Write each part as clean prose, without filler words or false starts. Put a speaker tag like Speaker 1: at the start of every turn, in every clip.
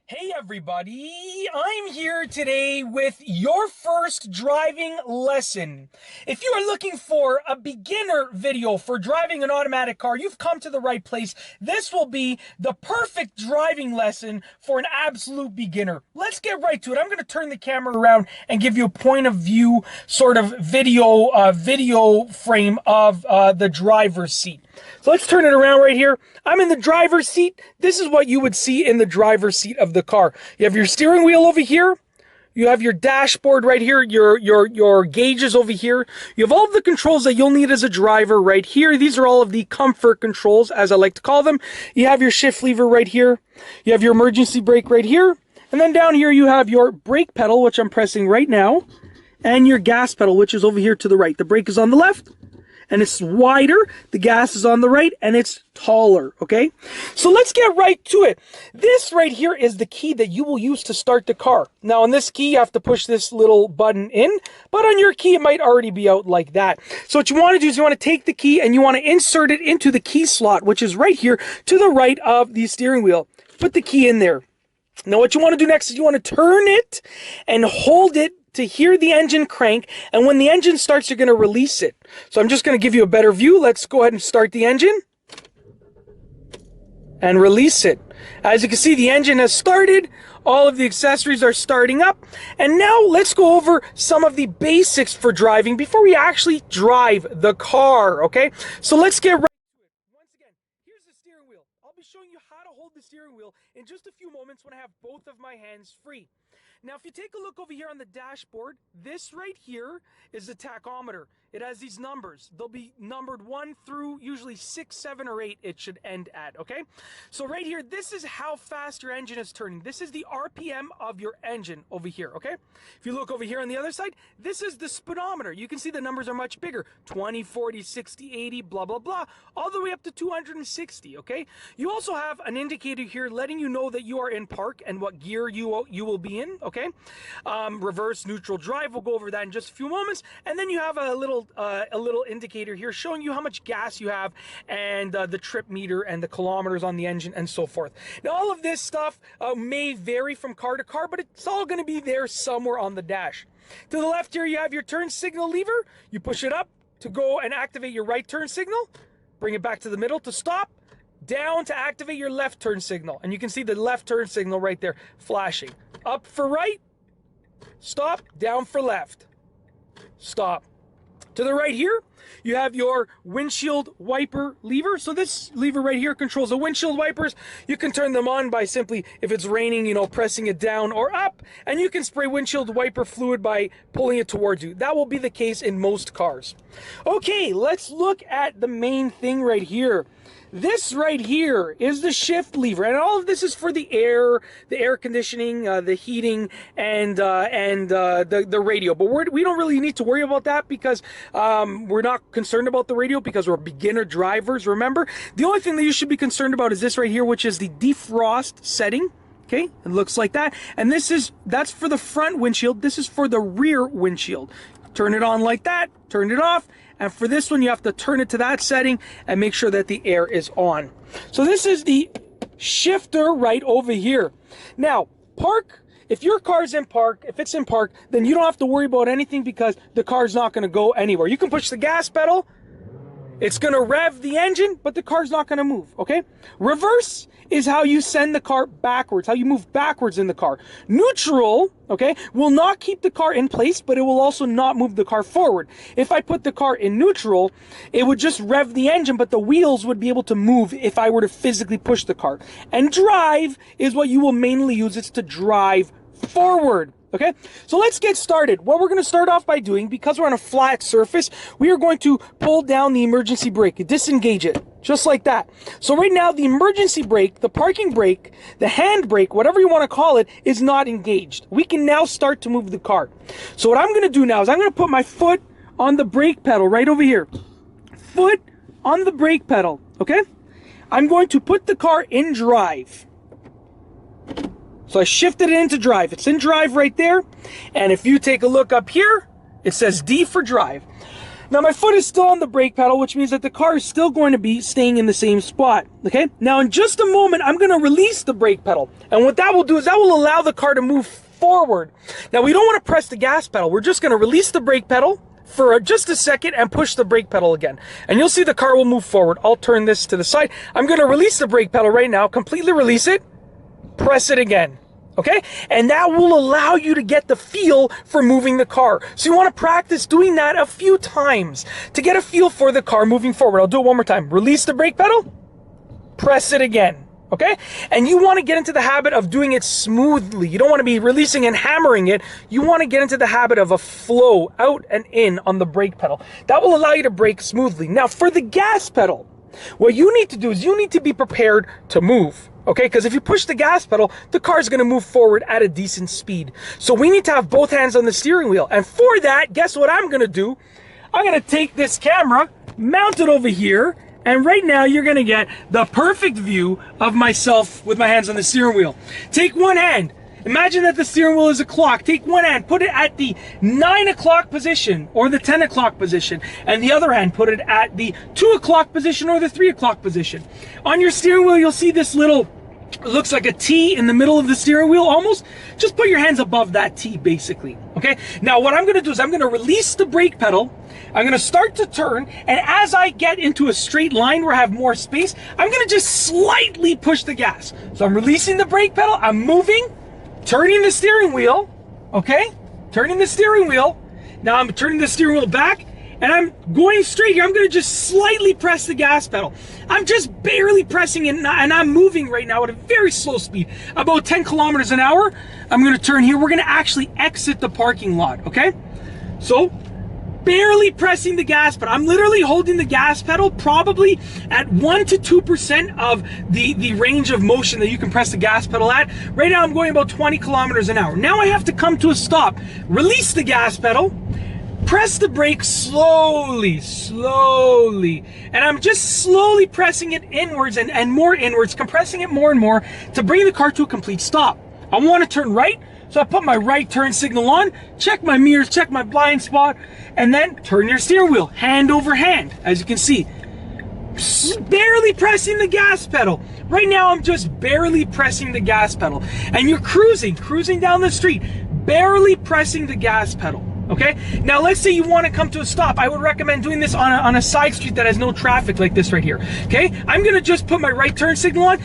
Speaker 1: Hey everybody, I'm here today with your first driving lesson. If you are looking for a beginner video for driving an automatic car, you've come to the right place. This will be the perfect driving lesson for an absolute beginner. Let's get right to it. I'm going to turn the camera around and give you a point of view sort of video frame of the driver's seat. So let's turn it around right here. I'm in the driver's seat. This is what you would see in the driver's seat of the car. You have your steering wheel over here. You have your dashboard right here, your gauges over here. You have all of the controls that you'll need as a driver right here. These are all of the comfort controls, as I like to call them. You have your shift lever right here. You have your emergency brake right here. And then down here you have your brake pedal, which I'm pressing right now, and your gas pedal, which is over here to the right. The brake is on the left, and it's wider. The gas is on the right, and it's taller, okay? So let's get right to it. This right here is the key that you will use to start the car. Now, on this key, you have to push this little button in, but on your key, it might already be out like that. So what you want to do is you want to take the key, and you want to insert it into the key slot, which is right here to the right of the steering wheel. Put the key in there. Now, what you want to do next is you want to turn it and hold it to hear the engine crank, and when the engine starts, you're going to release it. So I'm just going to give you a better view. Let's go ahead and start the engine and release it. As you can see, the engine has started. All of the accessories are starting up. And now let's go over some of the basics for driving before we actually drive the car, okay? So let's get right to it. Once again, here's the steering wheel. I'll be showing you how to hold the steering wheel in just a few moments when I have both of my hands free. Now, if you take a look over here on the dashboard, this right here is the tachometer. It has these numbers. They'll be numbered 1 through usually 6, 7, or 8 it should end at, okay? So right here, this is how fast your engine is turning. This is the RPM of your engine over here, okay? If you look over here on the other side, this is the speedometer. You can see the numbers are much bigger. 20, 40, 60, 80, blah, blah, blah, all the way up to 260, okay? You also have an indicator here letting you know that you are in park and what gear you will be in, okay? Reverse, neutral, drive. We'll go over that in just a few moments. And then you have a little indicator here showing you how much gas you have and the trip meter and the kilometers on the engine and so forth. Now, all of this stuff may vary from car to car, but it's all going to be there somewhere on the dash. To the left here, you have your turn signal lever. You push it up to go and activate your right turn signal. Bring it back to the middle to stop. Down to activate your left turn signal. And you can see the left turn signal right there flashing. Up for right. Stop. Down for left. Stop. To the right here, you have your windshield wiper lever. So this lever right here controls the windshield wipers. You can turn them on by simply, if it's raining, pressing it down or up. And you can spray windshield wiper fluid by pulling it towards you. That will be the case in most cars. Okay, let's look at the main thing right here. This right here is the shift lever, and all of this is for the air conditioning, the heating, and the radio. But we don't really need to worry about that because we're not concerned about the radio because we're beginner drivers. Remember, the only thing that you should be concerned about is this right here, which is the defrost setting. Okay, it looks like that, and that's for the front windshield. This is for the rear windshield. Turn it on like that. Turn it off. And for this one, you have to turn it to that setting and make sure that the air is on. So this is the shifter right over here. Now, park, if your car's in park, if it's in park, then you don't have to worry about anything because the car's not going to go anywhere. You can push the gas pedal. It's going to rev the engine, but the car's not going to move, okay? Reverse is how you send the car backwards, how you move backwards in the car. Neutral, okay, will not keep the car in place, but it will also not move the car forward. If I put the car in neutral, it would just rev the engine, but the wheels would be able to move if I were to physically push the car. And drive is what you will mainly use. It's to drive forward. Okay, so let's get started. What we're going to start off by doing, because we're on a flat surface, we are going to pull down the emergency brake, disengage it, just like that. So right now, the emergency brake, the parking brake, the hand brake, whatever you want to call it, is not engaged. We can now start to move the car. So what I'm going to do now is I'm going to put my foot on the brake pedal right over here. Foot on the brake pedal, okay? I'm going to put the car in drive. So I shifted it into drive. It's in drive right there. And if you take a look up here, it says D for drive. Now my foot is still on the brake pedal, which means that the car is still going to be staying in the same spot, okay? Now in just a moment, I'm gonna release the brake pedal. And what that will do is that will allow the car to move forward. Now we don't wanna press the gas pedal. We're just gonna release the brake pedal for just a second and push the brake pedal again. And you'll see the car will move forward. I'll turn this to the side. I'm gonna release the brake pedal right now, completely release it, press it again. Okay? And that will allow you to get the feel for moving the car. So you want to practice doing that a few times to get a feel for the car moving forward. I'll do it one more time. Release the brake pedal, press it again. Okay? And you want to get into the habit of doing it smoothly. You don't want to be releasing and hammering it. You want to get into the habit of a flow out and in on the brake pedal. That will allow you to brake smoothly. Now for the gas pedal, what you need to do is you need to be prepared to move. Okay, because if you push the gas pedal, the car is going to move forward at a decent speed. So we need to have both hands on the steering wheel. And for that, guess what I'm going to do? I'm going to take this camera, mount it over here, and right now you're going to get the perfect view of myself with my hands on the steering wheel. Take one hand. Imagine that the steering wheel is a clock. Take one hand, put it at the 9 o'clock position or the 10 o'clock position, and the other hand, put it at the 2 o'clock position or the 3 o'clock position. On your steering wheel, you'll see this little, it looks like a T in the middle of the steering wheel almost. Just put your hands above that T basically, okay? Now what I'm gonna do is I'm gonna release the brake pedal, I'm gonna start to turn, and as I get into a straight line where I have more space, I'm gonna just slightly push the gas. So I'm releasing the brake pedal, I'm moving, turning the steering wheel, okay? Turning the steering wheel. Now I'm turning the steering wheel back, and I'm going straight here. I'm gonna just slightly press the gas pedal. I'm just barely pressing it, and I'm moving right now at a very slow speed, about 10 kilometers an hour. I'm gonna turn here. We're gonna actually exit the parking lot, okay? So, barely pressing the gas pedal. I'm literally holding the gas pedal probably at 1 to 2% of the range of motion that you can press the gas pedal at. Right now I'm going about 20 kilometers an hour. Now I have to come to a stop, release the gas pedal, press the brake slowly, and I'm just slowly pressing it inwards and more inwards, compressing it more and more to bring the car to a complete stop. I want to turn right, so I put my right turn signal on, check my mirrors, check my blind spot, and then turn your steering wheel, hand over hand, as you can see. Barely pressing the gas pedal. Right now I'm just barely pressing the gas pedal. And you're cruising down the street, barely pressing the gas pedal. Okay, now let's say you want to come to a stop. I would recommend doing this on a side street that has no traffic like this right here. Okay, I'm gonna just put my right turn signal on,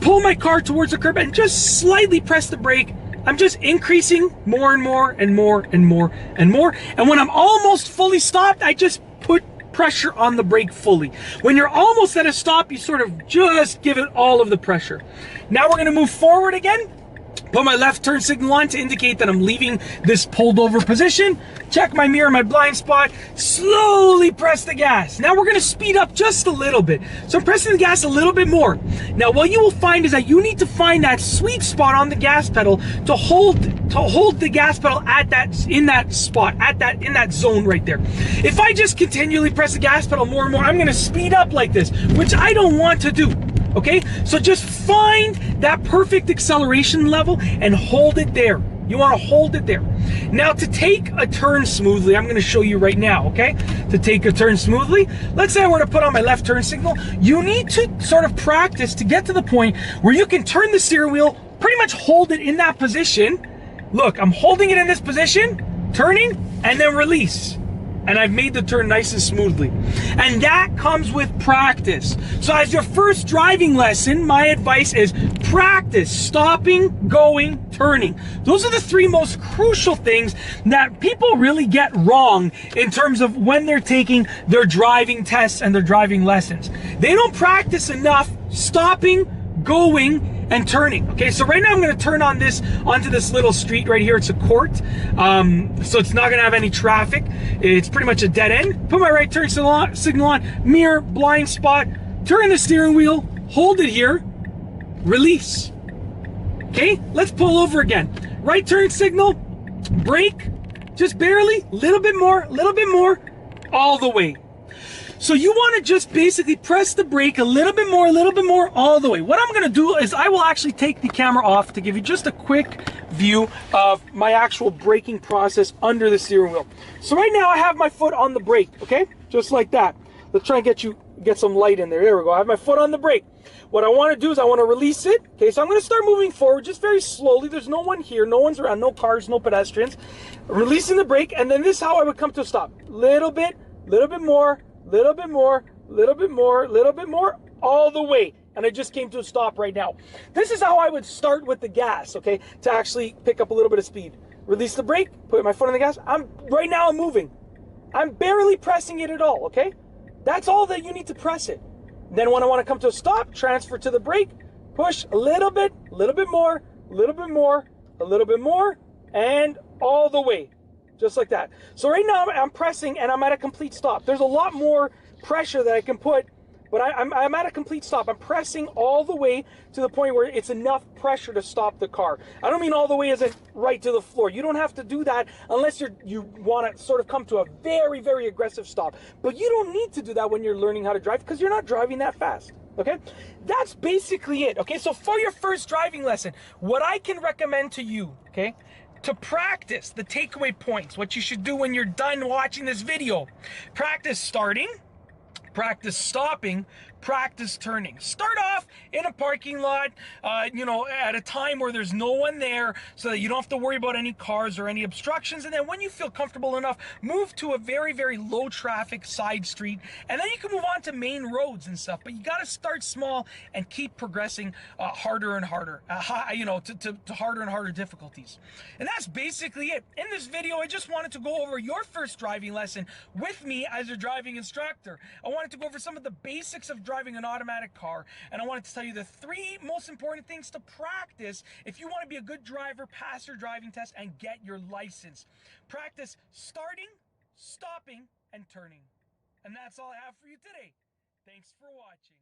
Speaker 1: pull my car towards the curb, and just slightly press the brake. I'm just increasing more and more and more and more and more. And when I'm almost fully stopped, I just put pressure on the brake fully. When you're almost at a stop, you sort of just give it all of the pressure. Now we're gonna move forward again. Put my left turn signal on to indicate that I'm leaving this pulled over position. Check my mirror, my blind spot. Slowly press the gas. Now we're gonna speed up just a little bit. So I'm pressing the gas a little bit more. Now what you will find is that you need to find that sweet spot on the gas pedal to hold the gas pedal in that spot, in that zone right there. If I just continually press the gas pedal more and more, I'm gonna speed up like this, which I don't want to do. Okay, so just find that perfect acceleration level and hold it there. You want to hold it there. Now to take a turn smoothly, I'm going to show you right now, okay? To take a turn smoothly, let's say I were to put on my left turn signal, you need to sort of practice to get to the point where you can turn the steering wheel, pretty much hold it in that position. Look, I'm holding it in this position, turning, and then release. And I've made the turn nice and smoothly. And that comes with practice. So as your first driving lesson, my advice is practice stopping, going, turning. Those are the three most crucial things that people really get wrong in terms of when they're taking their driving tests and their driving lessons. They don't practice enough stopping, going, and turning. Okay, so right now I'm going to turn onto this little street right here. It's a court, so it's not going to have any traffic. It's pretty much a dead end. Put my right turn signal on, mirror, blind spot, turn the steering wheel, hold it here, release. Okay, let's pull over again. Right turn signal, brake, just barely, little bit more, all the way. So you want to just basically press the brake a little bit more, all the way. What I'm going to do is I will actually take the camera off to give you just a quick view of my actual braking process under the steering wheel. So right now I have my foot on the brake, okay? Just like that. Let's try and get some light in there. There we go. I have my foot on the brake. What I want to do is I want to release it. Okay, so I'm going to start moving forward just very slowly. There's no one here. No one's around. No cars, no pedestrians. Releasing the brake, and then this is how I would come to a stop. Little bit more, little bit more, little bit more, little bit more, all the way. And I just came to a stop right now. This is how I would start with the gas, okay, to actually pick up a little bit of speed. Release the brake, put my foot on the gas. Right now I'm moving. I'm barely pressing it at all, okay? That's all that you need to press it. Then when I want to come to a stop, transfer to the brake, push a little bit more, a little bit more, a little bit more, and all the way. Just like that. So right now I'm pressing and I'm at a complete stop. There's a lot more pressure that I can put, but I'm at a complete stop. I'm pressing all the way to the point where it's enough pressure to stop the car. I don't mean all the way as in right to the floor. You don't have to do that unless you want to sort of come to a very, very aggressive stop. But you don't need to do that when you're learning how to drive because you're not driving that fast. Okay? That's basically it. Okay? So for your first driving lesson, what I can recommend to you, okay, to practice the takeaway points, what you should do when you're done watching this video. Practice starting, practice stopping, practice turning. Start off in a parking lot, at a time where there's no one there so that you don't have to worry about any cars or any obstructions. And then when you feel comfortable enough, move to a very, very low traffic side street. And then you can move on to main roads and stuff. But you got to start small and keep progressing harder and harder, to harder and harder difficulties. And that's basically it. In this video, I just wanted to go over your first driving lesson with me as your driving instructor. I wanted to go over some of the basics of driving an automatic car, and I wanted to tell you the 3 most important things to practice if you want to be a good driver, pass your driving test, and get your license. Practice starting, stopping, and turning. And that's all I have for you today. Thanks for watching.